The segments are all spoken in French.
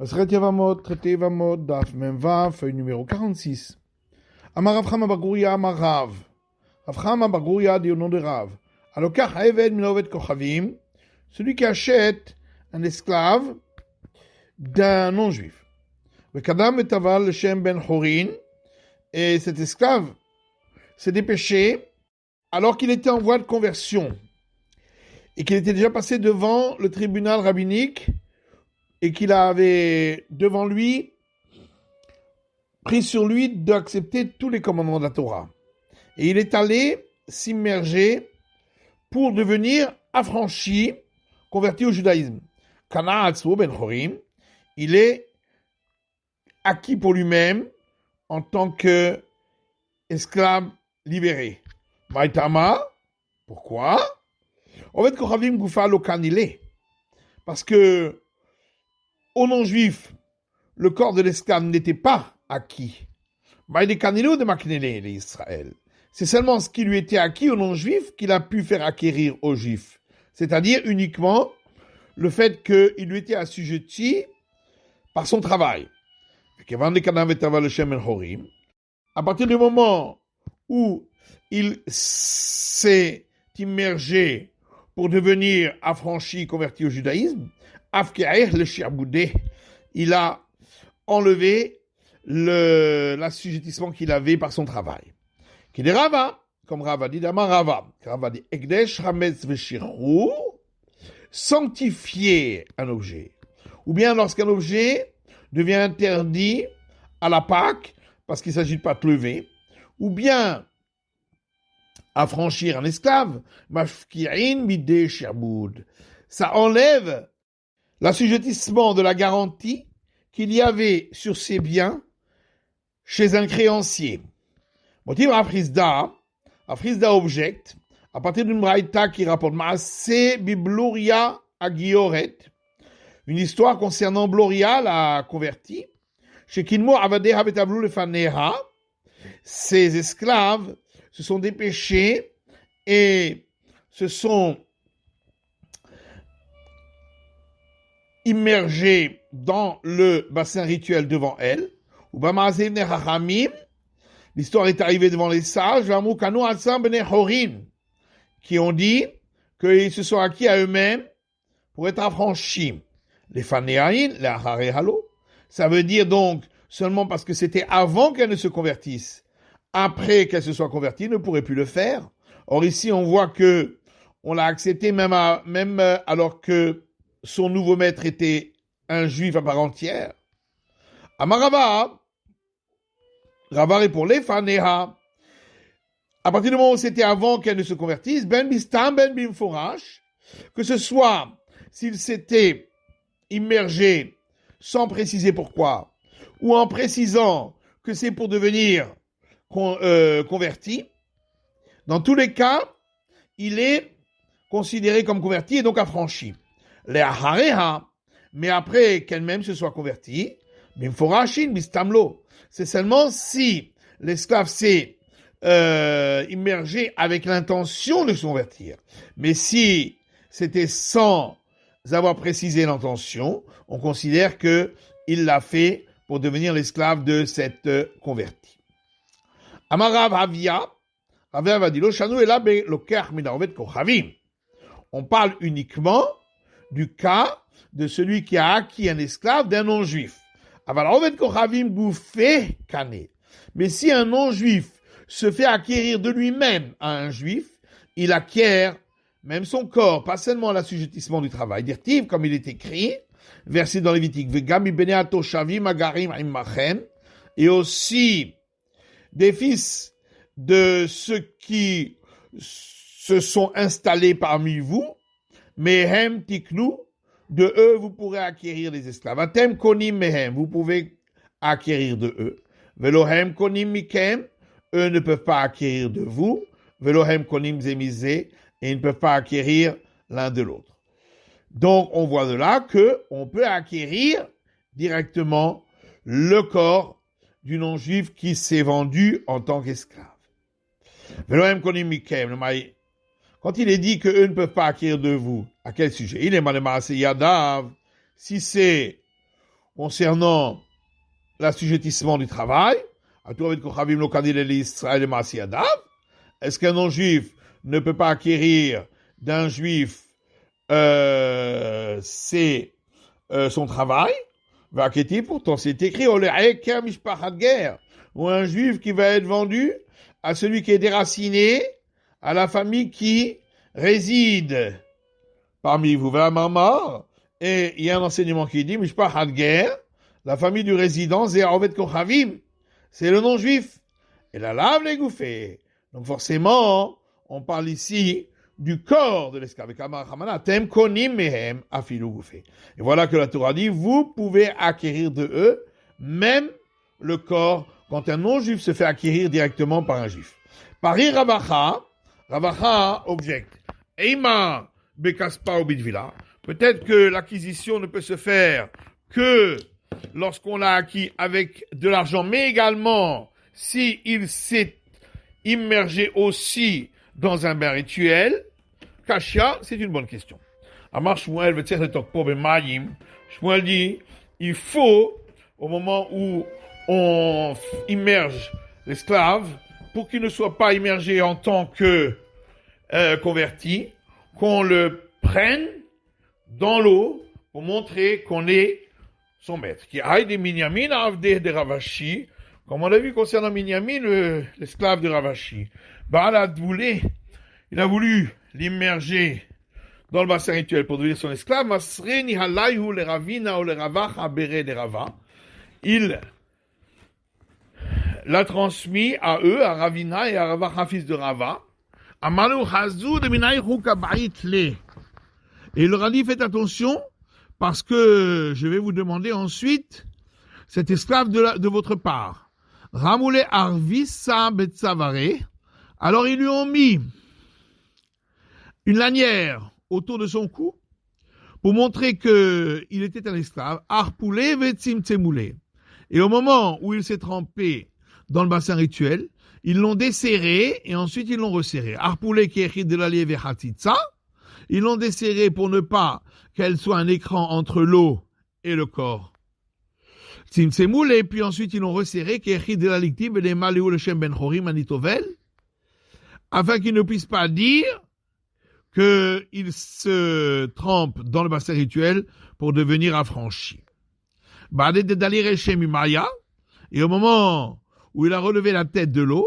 Maseret Yavamot, traité Yavamot, Daf Memvav, feuille numéro 46. Amar Rav Chama bar Guria, Amar Rav. Rav Chama bar Guria dit au nom de Rav. Alokach Eved min Oved Kochavim, celui qui achète un esclave d'un non-juif. Vekadam etaval le Shem ben Horin, et cet esclave s'est dépêché alors qu'il était en voie de conversion et qu'il était déjà passé devant le tribunal rabbinique et qu'il avait devant lui pris sur lui d'accepter tous les commandements de la Torah. Et il est allé s'immerger pour devenir affranchi, converti au judaïsme. Kana Atzmo ben Chorim, il est acquis pour lui-même en tant qu'esclave libéré. Maïtama, pourquoi? Oved Kochavim Gufa lo kanile. Parce que aux non-juifs, le corps de l'esclave n'était pas acquis. C'est seulement ce qui lui était acquis aux non-juifs qu'il a pu faire acquérir aux juifs. C'est-à-dire uniquement le fait qu'il lui était assujetti par son travail. À partir du moment où il s'est immergé pour devenir affranchi, converti au judaïsme, il a enlevé l'assujettissement qu'il avait par son travail. Qui dit Rava, comme Rava dit, Rava dit, Ekdesh Hametz Veshirhu, sanctifier un objet. Ou bien lorsqu'un objet devient interdit à la Pâque, parce qu'il ne s'agit pas de lever, ou bien affranchir un esclave, Mafki'in Bideh Sherboud. Ça enlève l'assujettissement de la garantie qu'il y avait sur ses biens chez un créancier. Motiv Afrizda objecte, à partir d'une braïta qui rapporte Maaseh Bibluria Agioret, une histoire concernant Bloria, la convertie, chez Kinmo Avadeh Havetavlu Lefaneha, ses esclaves se sont dépêchés et se sont immergés dans le bassin rituel devant elle. L'histoire est arrivée devant les sages, qui ont dit qu'ils se sont acquis à eux-mêmes pour être affranchis. Les fanéaïn, les harehalo, ça veut dire donc seulement parce que c'était avant qu'elle ne se convertisse. Après qu'elle se soit convertie, elle ne pourrait plus le faire. Or ici, on voit que on l'a accepté même alors que son nouveau maître était un juif à part entière. Amarava, Rava répond les fanéha. À partir du moment où c'était avant qu'elle ne se convertisse, ben bistam ben bimforash, que ce soit s'il s'était immergé sans préciser pourquoi, ou en précisant que c'est pour devenir converti, dans tous les cas, il est considéré comme converti et donc affranchi. Les hareha, mais après qu'elle-même se soit convertie, bimforashin bistamlo. C'est seulement si l'esclave s'est immergé avec l'intention de se convertir. Mais si c'était sans avoir précisé l'intention, on considère que il l'a fait pour devenir l'esclave de cette convertie. Amarav Havia, Havia dit lo shanu ela be lokach min haovet kochavim. On parle uniquement du cas de celui qui a acquis un esclave d'un non-juif. Mais si un non-juif se fait acquérir de lui-même à un juif, il acquiert même son corps, pas seulement l'assujettissement du travail. Dirtiv, comme il est écrit, verset dans Lévitique, et aussi des fils de ceux qui se sont installés parmi vous, mehem tiknu, de eux, vous pourrez acquérir les esclaves. Atem konim mehem, vous pouvez acquérir de eux. Velohem konim mikem, eux ne peuvent pas acquérir de vous. Velohem konim zemizé, et ils ne peuvent pas acquérir l'un de l'autre. Donc, on voit de là que on peut acquérir directement le corps du non-juif qui s'est vendu en tant qu'esclave. Velohem konim mikem, quand il est dit qu'eux ne peuvent pas acquérir de vous, à quel sujet? Il est malema yadav. Si c'est, concernant l'assujettissement du travail. Est-ce qu'un non-juif ne peut pas acquérir d'un juif c'est son travail? Pourtant c'est écrit ou un juif qui va être vendu à celui qui est déraciné, à la famille qui réside parmi vous. Et il y a un enseignement qui dit Mishpachat Ger, la famille du résident, c'est le non-juif. Et la lave les gouffés. Donc forcément, on parle ici du corps de l'esclave. Et voilà que la Torah dit, vous pouvez acquérir de eux même le corps quand un non-juif se fait acquérir directement par un juif. Pari Ravacha objecte. Eima bekaspa obidvila. Peut-être que l'acquisition ne peut se faire que lorsqu'on l'a acquis avec de l'argent, mais également si il s'est immergé aussi dans un bain rituel. Kashia, c'est une bonne question. Amar Shmuel veut dire le tokpo bemayim. Shmuel dit, il faut, au moment où on immerge l'esclave, pour qu'il ne soit pas immergé en tant que converti, qu'on le prenne dans l'eau pour montrer qu'on est son maître. Qui aille des Minyamin avdeh de Ravashi, comme on l'a vu concernant Minyamin, l'esclave de Ravashi. Baalad voulait, il a voulu l'immerger dans le bassin rituel pour devenir son esclave. Masreni halayhu le ravina ou le ravach abere de rava. Il l'a transmis à eux, à Ravina et à Ravach, fils de Rava. Amalu hazu de minay hukabait le. Et il leur a dit, faites attention, parce que je vais vous demander ensuite cet esclave de votre part. Ramoule arvissa betsavare. Alors ils lui ont mis une lanière autour de son cou pour montrer que il était un esclave. Arpoulé vetsim tsemoulé. Et au moment où il s'est trempé dans le bassin rituel, ils l'ont desserré et ensuite ils l'ont resserré. Arpoulé qui écrit de l'allié vechatitsa. Ils l'ont desserré pour ne pas qu'elle soit un écran entre l'eau et le corps. Tsimtsemoul, et puis ensuite ils l'ont resserré, qui écrit de la lictime, et les maléou le shem ben chorim anitovel, afin qu'ils ne puissent pas dire qu'il se trempe dans le bassin rituel pour devenir affranchi. Badé de dalir el shem imaya, et au moment où il a relevé la tête de l'eau,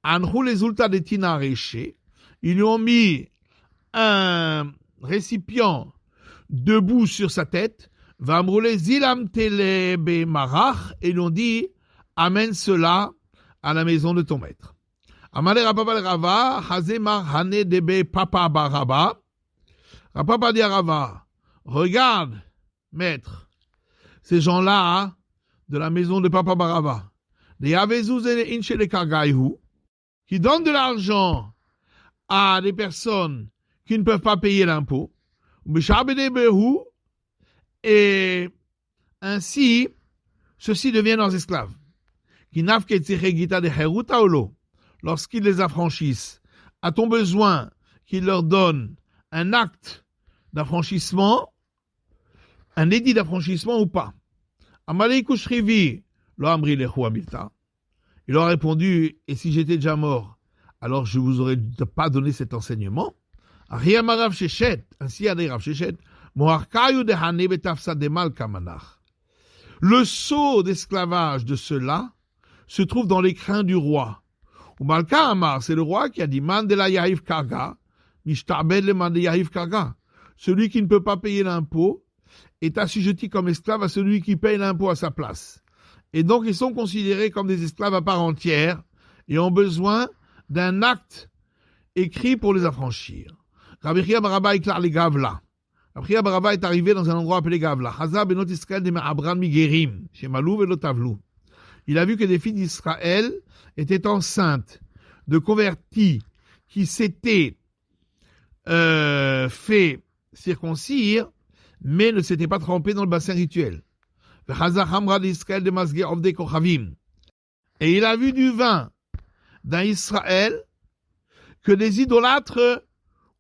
anchou les ulta de tina reché, ils lui ont mis un récipient debout sur sa tête, va brûler zilam tele be marach, et ils ont dit, amène cela à la maison de ton maître. Amale Rapapa le Rava, hazemar hane debe papa baraba. Rapapa dit à Rava, regarde, maître, ces gens-là, de la maison de papa baraba, les avezuz et les inche de kargaïhu, qui donnent de l'argent à des personnes qui ne peuvent pas payer l'impôt, et ainsi, ceux-ci deviennent leurs esclaves. Lorsqu'ils les affranchissent, a-t-on besoin qu'ils leur donnent un acte d'affranchissement, un édit d'affranchissement ou pas? Il leur a répondu, et si j'étais déjà mort, alors je vous aurais pas donné cet enseignement. Ainsi a dit Rav Sheshet, le sceau d'esclavage de cela se trouve dans les crins du roi. Ou Malka Amar, c'est le roi qui a dit Mandela Yahiv Karga, Mishtabed le Mande Yahiv Karga. Celui qui ne peut pas payer l'impôt est assujetti comme esclave à celui qui paye l'impôt à sa place. Et donc ils sont considérés comme des esclaves à part entière et ont besoin d'un acte écrit pour les affranchir. Rabbi Chia Baraba éclaire les Gavla. Rabbi Chia Baraba est arrivé dans un endroit appelé Gavla. Hazab benot Israël de Me'abran Migerim, chez Malou et Lotavlou. Il a vu que des filles d'Israël étaient enceintes de convertis qui s'étaient fait circoncire, mais ne s'étaient pas trempés dans le bassin rituel. Et il a vu du vin d'un Israël que des idolâtres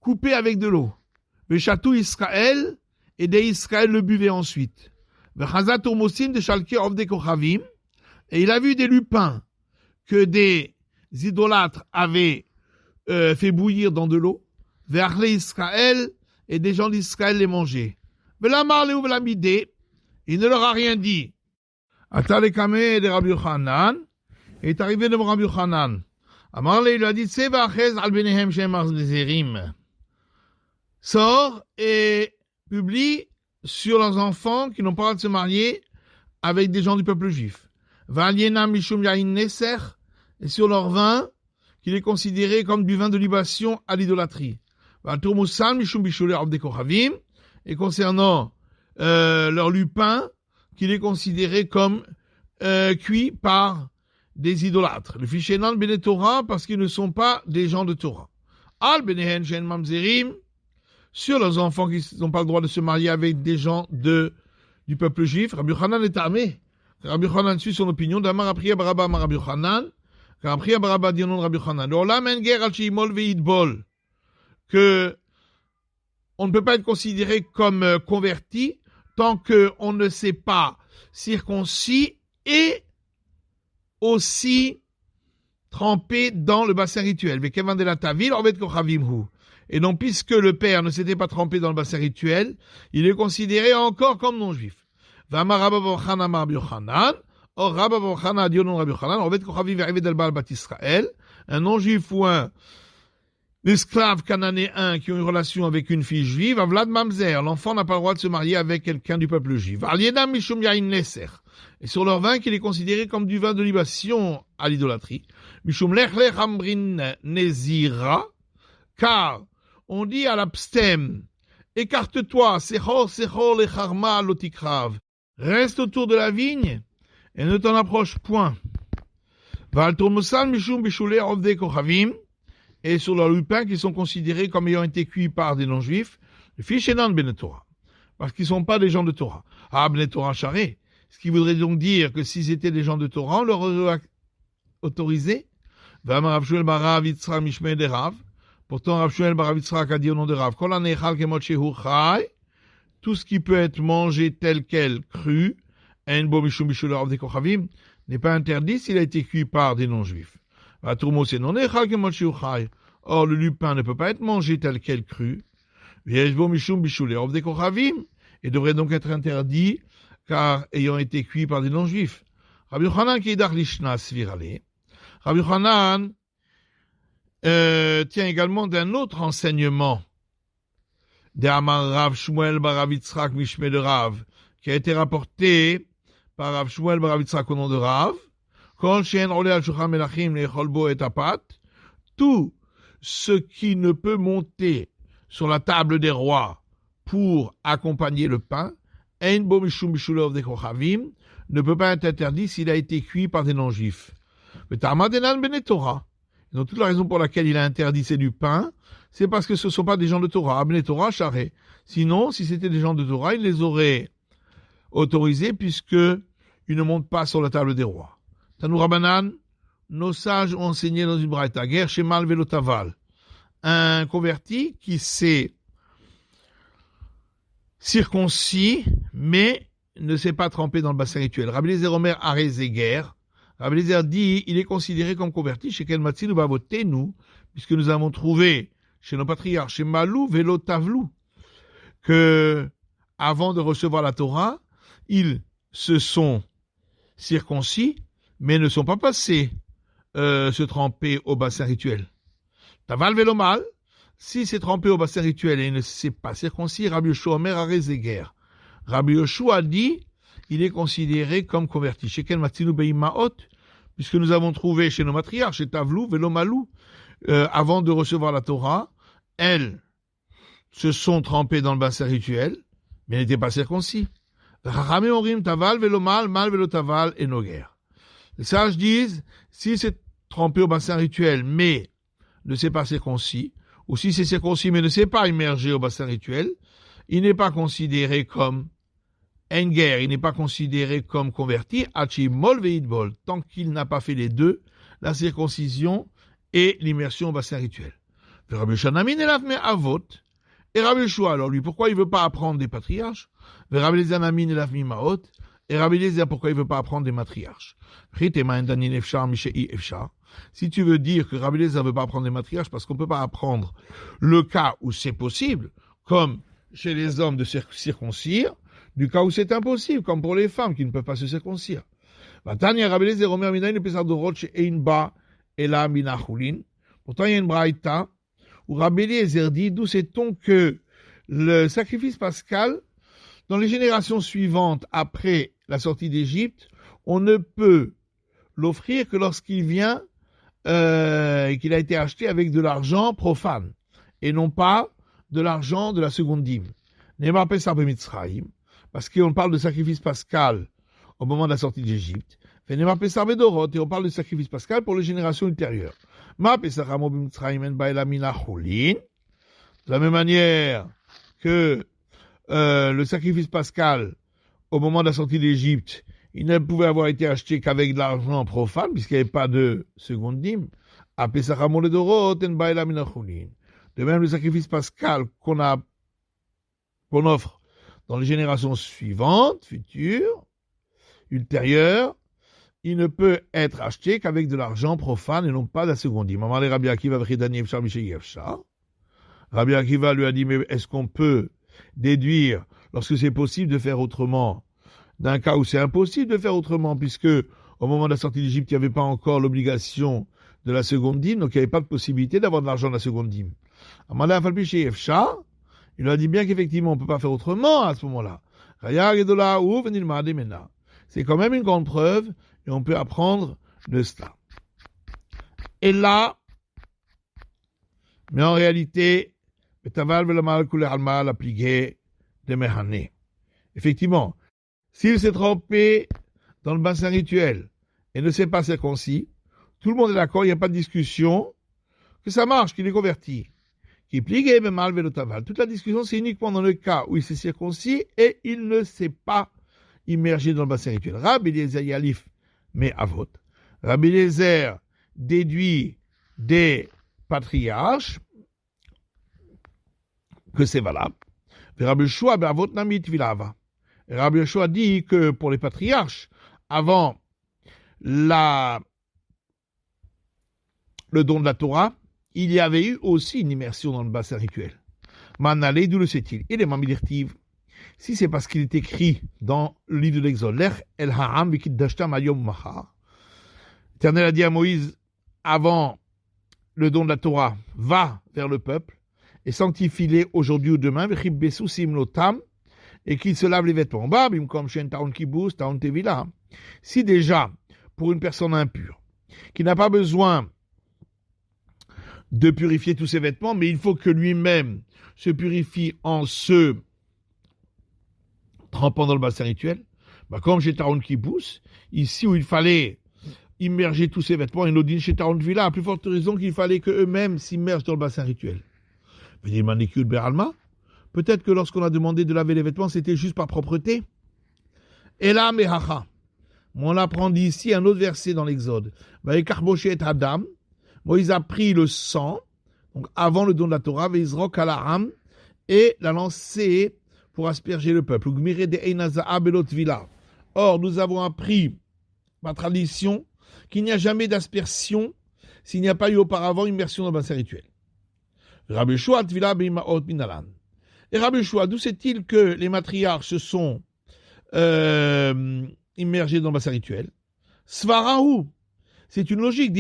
coupaient avec de l'eau. Le château Israël, et des Israël le buvaient ensuite. V'chazat turmosim de shalke ovde kochavim. Et il a vu des lupins que des idolâtres avaient fait bouillir dans de l'eau. Ve'achle Israël, et des gens d'Israël les mangeaient. Ve'lamar leu ve'lamidé, il ne leur a rien dit. Atale kameh de Rabbi Yochanan, et est arrivé devant Rabbi Yochanan. Amarle, il lui a dit, Seva achez al benehem shem arzerim. Sors et publie sur leurs enfants qui n'ont pas le droit de se marier avec des gens du peuple juif. Valiena mishum yain neser, et sur leur vin, qu'il est considéré comme du vin de libation à l'idolâtrie. Valturmusan mishum bishule avde kochavim, et concernant leur lupin, qu'il est considéré comme cuit par des idolâtres. Le fichénan bene Torah, parce qu'ils ne sont pas des gens de Torah. Al benehen shen mamzerim, sur leurs enfants qui n'ont pas le droit de se marier avec des gens du peuple juif. Rabbi Yochanan est armé. Rabbi Yochanan suit son opinion. D'Amar Apriya Baraba Amar Rabbi Yochanan. Apriya Baraba dit non Rabbi Yochanan. L'olam en guerre al sheimol veidbol. Que on ne peut pas être considéré comme converti tant qu'on ne s'est pas circoncis et aussi trempé dans le bassin rituel. Et donc, puisque le père ne s'était pas trempé dans le bassin rituel, il est considéré encore comme non-juif. Or, Rabba Bochana dit au nom de Rabbi Yochanan, un non-juif ou un esclave cananéen qui ont une relation avec une fille juive, Avlad Mamzer, l'enfant n'a pas le droit de se marier avec quelqu'un du peuple juif. Et sur leur vin, qu'il est considéré comme du vin de libation à l'idolâtrie. Mishum lech lech amrin nezira, car on dit à l'abstème, écarte-toi, sechor sechor lecharma lotikrav, reste autour de la vigne et ne t'en approche point. Val turmusan mishum bishule ovde kochavim, et sur leurs lupins qui sont considérés comme ayant été cuits par des non-juifs, le fichénan ben Torah, parce qu'ils ne sont pas des gens de Torah. Ah, ben Torah charé. Ce qui voudrait donc dire que s'ils étaient des gens de Torah, on leur aurait autorisé. Pourtant, Rav Shmuel bar Rav Yitzchak a dit au nom de Rav, tout ce qui peut être mangé tel quel, cru, n'est pas interdit s'il a été cuit par des non-juifs. Or, le lupin ne peut pas être mangé tel quel cru, et devrait donc être interdit car ayant été cuit par des non-juifs. Rabbi Yochanan Keidach Lishna Svirale. Rabbi Yochanan tient également d'un autre enseignement de Amar Rav Shmuel bar Rav Yitzchak Mishme de Rav, qui a été rapporté par Rav Shmuel bar Rav Yitzchak au nom de Rav. Kol she'en ole al shulchan melachim le'echol bo et apat, tout ce qui ne peut monter sur la table des rois pour accompagner le pain, ne peut pas être interdit s'il a été cuit par des non-juifs. Donc toute la raison pour laquelle il a interdit c'est du pain, c'est parce que ce ne sont pas des gens de Torah. Ben Torah, charé. Sinon, si c'était des gens de Torah, il les aurait autorisés puisqu'ils ne montent pas sur la table des rois. Tanou Rabanan, nos sages ont enseigné dans une braïta, guerre chez Mal Velotaval, un converti qui s'est circoncis, mais ne s'est pas trempé dans le bassin rituel. Rabbi Eliezer Omer Arezeger. Rabbi Eliezer dit, il est considéré comme converti chez Ken Matzinu Bavotenu, puisque nous avons trouvé chez nos patriarches, chez Malou Velo Tavlou, que avant de recevoir la Torah, ils se sont circoncis, mais ne sont pas passés se tremper au bassin rituel. Taval Velo Mal, si c'est trempé au bassin rituel et il ne s'est pas circoncis, Rabbi Yoshua Omer Arezeger. Rabbi Yoshua dit, il est considéré comme converti. Chez Ken Matzinu Beimaot, puisque nous avons trouvé chez nos matriarches, chez Tavlou, Velomalou, avant de recevoir la Torah, elles se sont trempées dans le bassin rituel, mais n'étaient pas circoncis. Rachamim Orim Taval Velomal, Mal Velotaval et Noguer. Les sages disent, si c'est trempé au bassin rituel, mais ne s'est pas circoncis, ou si c'est circoncis mais ne s'est pas immergé au bassin rituel, il n'est pas considéré comme Enger, il n'est pas considéré comme converti, Hachimol veidbol, tant qu'il n'a pas fait les deux, la circoncision et l'immersion au bassin rituel. Rabbi Shanamin elav me avot, Et Rabbi Yeshua, alors lui, pourquoi il veut pas apprendre des patriarches? Et Rabbi Eliezer Namin et Lafmi Maot. Et Rabbi Eliezer, pourquoi il veut pas apprendre des matriarches? Si tu veux dire que Rabbi Eliezer veut pas apprendre des matriarches parce qu'on peut pas apprendre le cas où c'est possible, comme chez les hommes de circoncire, du cas où c'est impossible, comme pour les femmes qui ne peuvent pas se circoncire. Pourtant, il y a une braïta où Rabbi Eliezer dit, d'où sait-on que le sacrifice pascal, dans les générations suivantes, après la sortie d'Égypte, on ne peut l'offrir que lorsqu'il vient et qu'il a été acheté avec de l'argent profane, et non pas de l'argent de la seconde dîme. Neymar Pesach b'Mitzrayim, parce qu'on parle de sacrifice pascal au moment de la sortie d'Égypte. Neymar Pesach b'Dorot, et on parle de sacrifice pascal pour les générations ultérieures. Ma Pesach amo b'Mitzrayim en ba'ela mina cholin. De la même manière que le sacrifice pascal au moment de la sortie d'Égypte, il ne pouvait avoir été acheté qu'avec de l'argent profane, puisqu'il n'y avait pas de seconde dîme. A Pesach amo ledorot en ba'ela mina cholin. De même, le sacrifice pascal qu'on offre dans les générations suivantes, futures, ultérieures, il ne peut être acheté qu'avec de l'argent profane et non pas de la seconde dîme. Rabbi Akiva lui a dit, mais est-ce qu'on peut déduire, lorsque c'est possible de faire autrement, d'un cas où c'est impossible de faire autrement, puisque au moment de la sortie d'Égypte, il n'y avait pas encore l'obligation de la seconde dîme, donc il n'y avait pas de possibilité d'avoir de l'argent de la seconde dîme. Il a dit bien qu'effectivement, on ne peut pas faire autrement à ce moment-là. C'est quand même une grande preuve, et on peut apprendre de cela. Et là, mais en réalité, effectivement, s'il s'est trompé dans le bassin rituel et ne s'est pas circoncis, tout le monde est d'accord, il n'y a pas de discussion, que ça marche, qu'il est converti. Toute la discussion, c'est uniquement dans le cas où il s'est circoncis et il ne s'est pas immergé dans le bassin rituel. Rabbi Eliezer Yalif, mais avot. Rabbi Eliezer déduit des patriarches que c'est valable. Rabbi Yeshua be'avot namit vilava. Rabbi Yeshua dit que pour les patriarches, avant le don de la Torah, il y avait eu aussi une immersion dans le bassin rituel. Manalé, d'où le sait-il? Il est mamilirtiv. Si c'est parce qu'il est écrit dans le livre de l'Exode, El Ha'am v'kiddashtam hayom machar. L'Éternel a dit à Moïse, avant le don de la Torah, va vers le peuple et sanctifie-les aujourd'hui ou demain, v'chibbesu simlotam, et qu'il se lave les vêtements. Si déjà, pour une personne impure, qui n'a pas besoin de purifier tous ses vêtements, mais il faut que lui-même se purifie en se trempant dans le bassin rituel, comme chez Taron qui pousse, ici où il fallait immerger tous ses vêtements, et Nodine chez Taron Villa, à plus forte raison qu'il fallait qu'eux-mêmes s'immergent dans le bassin rituel. Peut-être que lorsqu'on a demandé de laver les vêtements, c'était juste par propreté. Et là, mehacha. On apprend d'ici un autre verset dans l'Exode. Adam. Moïse a pris le sang, donc avant le don de la Torah, et l'a lancé pour asperger le peuple. Or, nous avons appris, par tradition, qu'il n'y a jamais d'aspersion s'il n'y a pas eu auparavant immersion dans le bassin rituel. Rabbi Yeshua tvila b'imaot minalan. Et Rabbi Yeshua, d'où sait-il que les matriarches se sont immergés dans le bassin rituel? Svarahu. C'est une logique.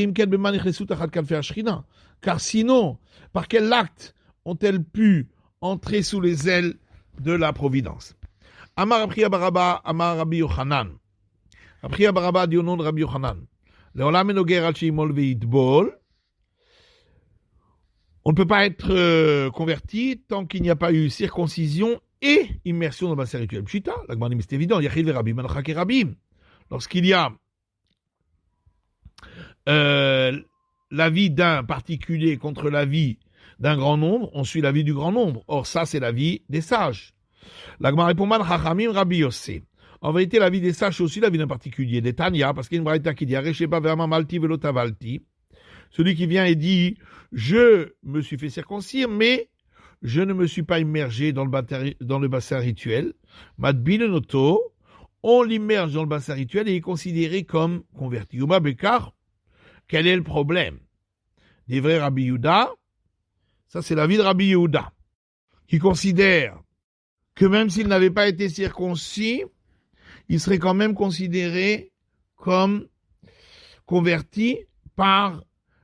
Car sinon, par quel acte ont-elles pu entrer sous les ailes de la providence? Amar Apriya Baraba, Amar Rabbi Yochanan. Apriya Baraba dit au nom de Rabbi Yochanan. Leolam enoger al sheimol veitbol. On ne peut pas être converti tant qu'il n'y a pas eu circoncision et immersion dans le bassin rituel. Pshita, la Gemara dit, mais c'est évident, Yachid ve'Rabim, Manachak et Rabim. Lorsqu'il y a l'avis d'un particulier contre l'avis d'un grand nombre, on suit l'avis du grand nombre. Or, ça, c'est l'avis des sages. La Gemara répond, Man Chachamim Rabbi Yossé. En vérité, l'avis des sages, c'est aussi l'avis d'un particulier. Des Tanya, parce qu'il y a une braïta qui dit, Aresheba ve'ama malti ve'lotavalti. Celui qui vient et dit, je me suis fait circoncire, mais je ne me suis pas immergé dans le bassin rituel. Madbilenoto, on l'immerge dans le bassin rituel et est considéré comme converti. Uma Bekar, quel est le problème? Des vrais Rabbi Yehuda, ça c'est l'avis de Rabbi Yehuda, qui considère que même s'il n'avait pas été circoncis, il serait quand même considéré comme converti par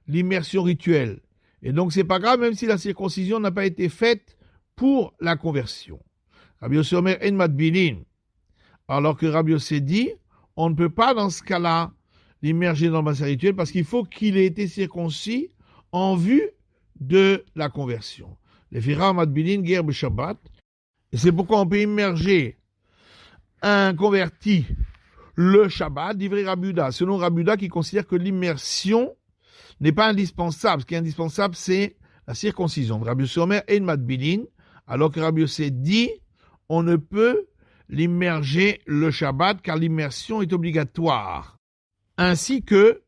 l'immersion rituelle. Et donc c'est pas grave même si la circoncision n'a pas été faite pour la conversion. Rabbi Yossé Omer en madbilin, alors que Rabbi Yossé dit, on ne peut pas dans ce cas-là l'immerger dans le bassin rituel parce qu'il faut qu'il ait été circoncis en vue de la conversion. Les Fira madbilin guerre Shabbat. Et c'est pourquoi on peut immerger un converti le Shabbat, d'ivré Rabbi Yehuda, selon Rabbi Yehuda qui considère que l'immersion n'est pas indispensable. Ce qui est indispensable, c'est la circoncision. Rabbi Yossé Omer en madbilin, alors que Rabbi Yossé dit, on ne peut l'immerger le Shabbat car l'immersion est obligatoire, ainsi que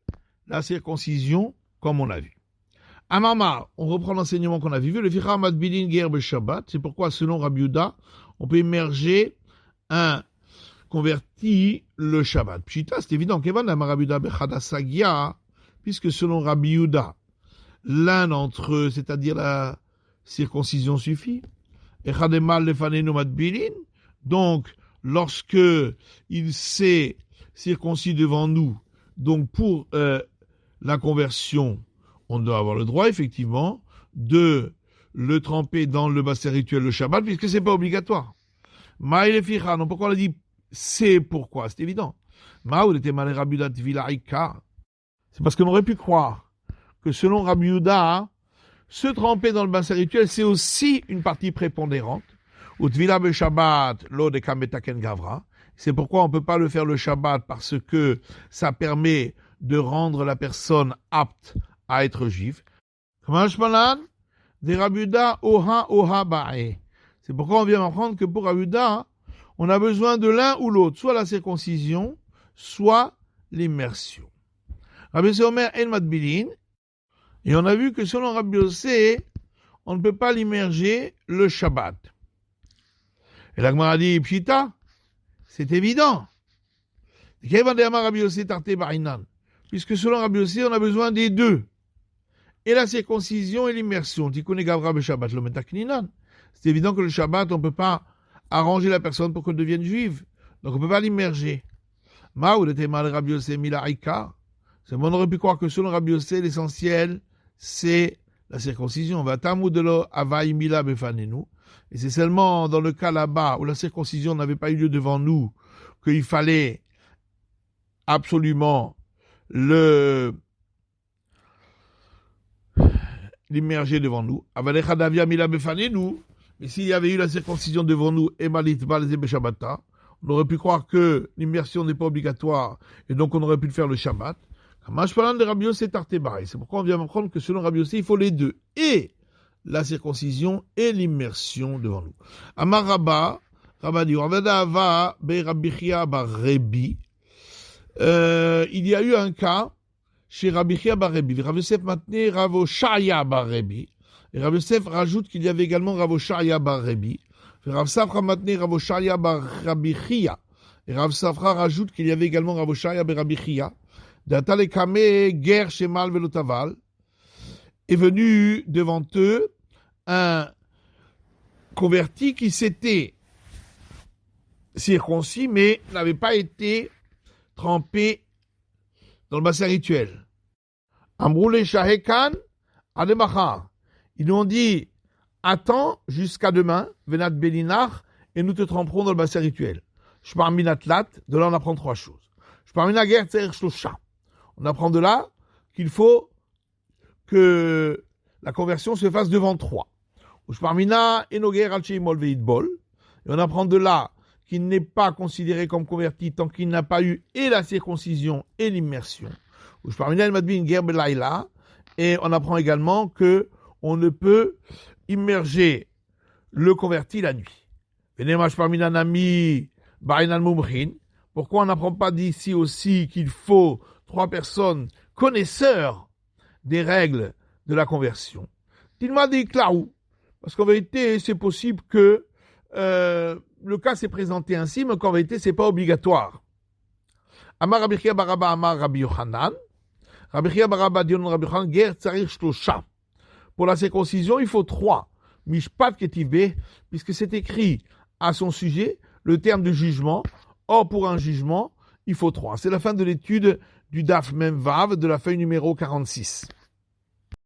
la circoncision, comme on a vu. Amama, on reprend l'enseignement qu'on a vu, le Ficha Madbilin Gerbe Shabbat, c'est pourquoi selon Rabbi Yehuda, on peut immerger un converti le Shabbat. Pshita, c'est évident, Kevan Rabbi Yehuda Bechadasagia, puisque selon Rabbi Yehuda, l'un d'entre eux, c'est-à-dire la circoncision suffit. Echademal lefanenu madbilin, donc lorsque il s'est circoncis devant nous, donc pour la conversion, on doit avoir le droit, effectivement, de le tremper dans le bassin rituel le Shabbat, puisque c'est pas obligatoire. Maïle ficha, non, pourquoi on a dit c'est pourquoi? C'est évident. Maoul était malé Rabbi Yehuda Tvilaïka. C'est parce qu'on aurait pu croire que selon Rabbi Yehuda, se tremper dans le bassin rituel, c'est aussi une partie prépondérante. Ou Tvila be Shabbat, lo de kametaken gavra. C'est pourquoi on ne peut pas le faire le Shabbat parce que ça permet de rendre la personne apte à être juif. C'est pourquoi on vient apprendre que pour Rabbi Yehuda, on a besoin de l'un ou l'autre, soit la circoncision, soit l'immersion. Rabbi Yossé Omer en madbilin, et on a vu que selon Rabbi Yossé, on ne peut pas l'immerger le Shabbat. Et la Gemara dit, Pshita, c'est évident. Puisque selon Rabbi Yossé, on a besoin des deux. Et la circoncision et l'immersion. C'est évident que le Shabbat, on ne peut pas arranger la personne pour qu'elle devienne juive. Donc on ne peut pas l'immerger. C'est bon, on aurait pu croire que selon Rabbi Yossé, l'essentiel, c'est la circoncision. Et c'est seulement dans le cas là-bas où la circoncision n'avait pas eu lieu devant nous qu'il fallait absolument l'immerger devant nous. Mais s'il y avait eu la circoncision devant nous, on aurait pu croire que l'immersion n'est pas obligatoire et donc on aurait pu le faire le Shabbat. C'est pourquoi on vient m'apprendre que selon Rabbi Yossé, il faut les deux, et la circoncision et l'immersion devant nous. Amar Rabba, Rabba dit, il y a eu un cas chez Rabbi Chia bar Rebbi. Rav Yosef maintenait Rav Oshaya bar Rebbi. Et Rav Yosef rajoute qu'il y avait également Rav Oshaya bar Rebbi. Rav Safra maintenait Rav Oshaya bar Rabbi Chia. Et Rav Safra rajoute qu'il y avait également Rav Oshaya bar Rabbi Chia. Datalekame ger shemal velotaval. Est venu devant eux un converti qui s'était circoncis mais n'avait pas été trempé dans le bassin rituel. Amroule shahekan ademachar. Ils nous ont dit, attends jusqu'à demain, venat belinach, et nous te tremperons dans le bassin rituel. Shmar minatlat, de là on apprend trois choses. Shmar minager tzer shlosha. On apprend de là qu'il faut que la conversion se fasse devant trois. Shmar mina enoger al sheimol veidbol. Et on apprend de là qu'il n'est pas considéré comme converti tant qu'il n'a pas eu et la circoncision et l'immersion. Et on apprend également que on ne peut immerger le converti la nuit. Pourquoi on n'apprend pas d'ici aussi qu'il faut trois personnes connaisseurs des règles de la conversion? Parce qu'en vérité, c'est possible que le cas s'est présenté ainsi, mais qu'en vérité, c'est pas obligatoire. Amar Rabbi Chia bar Abba Amar Rabbi Yochanan. Rabbi Chia bar Abba dit Rabbi Yochanan, ger tzarich shlosha. Pour la circoncision, il faut 3. Mishpat ketivbe, puisque c'est écrit à son sujet le terme de jugement. Or, pour un jugement, il faut 3. C'est la fin de l'étude du Daf Mem Vav de la feuille numéro 46.